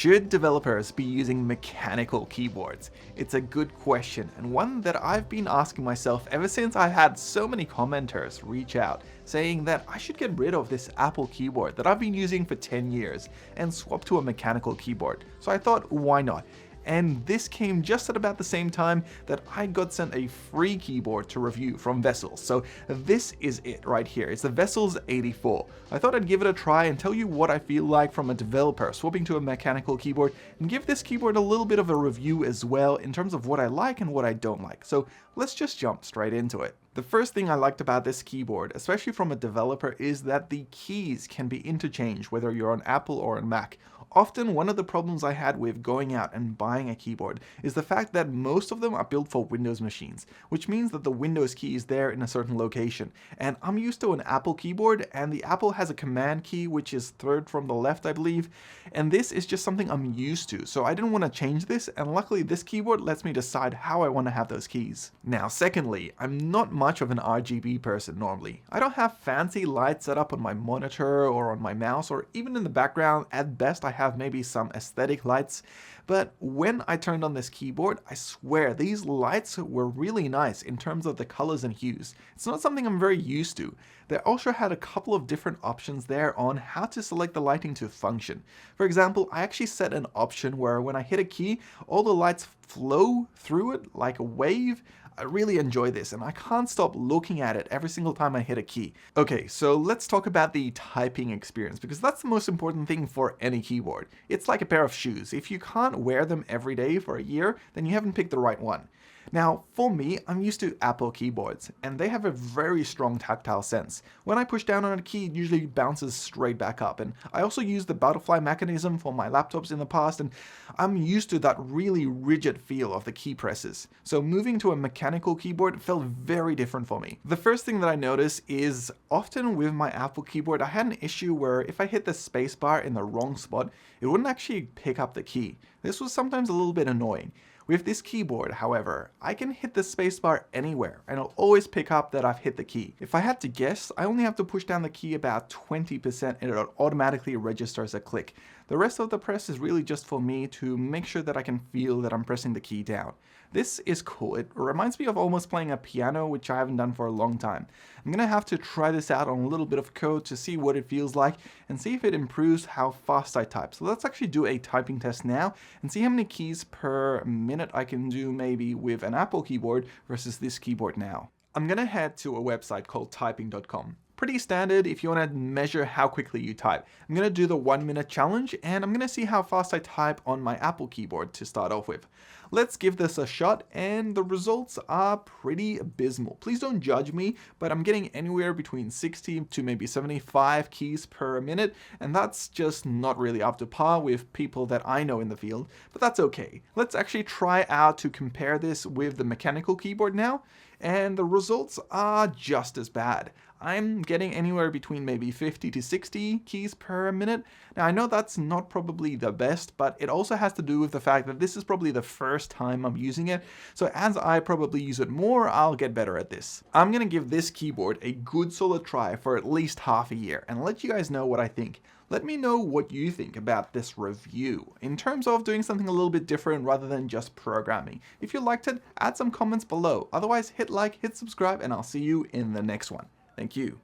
Should developers be using mechanical keyboards? It's a good question, and one that I've been asking myself ever since I had so many commenters reach out saying that I should get rid of this Apple keyboard that I've been using for 10 years and swap to a mechanical keyboard. So I thought, why not? And this came just at about the same time that I got sent a free keyboard to review from Vissles. So this is it right here. It's the Vissles 84. I thought I'd give it a try and tell you what I feel like from a developer swapping to a mechanical keyboard, and give this keyboard a little bit of a review as well in terms of what I like and what I don't like. So let's just jump straight into it. The first thing I liked about this keyboard, especially from a developer, is that the keys can be interchanged whether you're on Apple or on Mac. Often one of the problems I had with going out and buying a keyboard is the fact that most of them are built for Windows machines, which means that the Windows key is there in a certain location. And I'm used to an Apple keyboard, and the Apple has a command key which is third from the left, I believe, and this is just something I'm used to, so I didn't want to change this, and luckily this keyboard lets me decide how I want to have those keys. Now secondly, I'm not much of an RGB person normally. I don't have fancy lights set up on my monitor or on my mouse or even in the background. At best I have maybe some aesthetic lights, but when I turned on this keyboard, I swear these lights were really nice in terms of the colors and hues. It's not something I'm very used to. They also had a couple of different options there on how to select the lighting to function. For example, I actually set an option where when I hit a key, all the lights flow through it like a wave. I really enjoy this, and I can't stop looking at it every single time I hit a key. Okay, so let's talk about the typing experience, because that's the most important thing for any keyboard. It's like a pair of shoes. If you can't wear them every day for a year, then you haven't picked the right one. Now, for me, I'm used to Apple keyboards, and they have a very strong tactile sense. When I push down on a key, it usually bounces straight back up, and I also used the butterfly mechanism for my laptops in the past, and I'm used to that really rigid feel of the key presses. So moving to a mechanical keyboard felt very different for me. The first thing that I noticed is often with my Apple keyboard, I had an issue where if I hit the spacebar in the wrong spot, it wouldn't actually pick up the key. This was sometimes a little bit annoying. With this keyboard, however, I can hit the spacebar anywhere, and it'll always pick up that I've hit the key. If I had to guess, I only have to push down the key about 20% and it automatically registers a click. The rest of the press is really just for me to make sure that I can feel that I'm pressing the key down. This is cool. It reminds me of almost playing a piano, which I haven't done for a long time. I'm gonna have to try this out on a little bit of code to see what it feels like and see if it improves how fast I type. So let's actually do a typing test now and see how many keys per minute I can do maybe with an Apple keyboard versus this keyboard now. I'm gonna head to a website called typing.com. Pretty standard if you want to measure how quickly you type. I'm going to do the 1-minute challenge, and I'm going to see how fast I type on my Apple keyboard to start off with. Let's give this a shot, and the results are pretty abysmal. Please don't judge me, but I'm getting anywhere between 60 to maybe 75 keys per minute, and that's just not really up to par with people that I know in the field, but that's okay. Let's actually try out to compare this with the mechanical keyboard now, and the results are just as bad. I'm getting anywhere between maybe 50 to 60 keys per minute. Now I know that's not probably the best, but it also has to do with the fact that this is probably the first time I'm using it. So as I probably use it more, I'll get better at this. I'm gonna give this keyboard a good solid try for at least half a year and let you guys know what I think. Let me know what you think about this review in terms of doing something a little bit different rather than just programming. If you liked it, add some comments below. Otherwise, hit like, hit subscribe, and I'll see you in the next one. Thank you.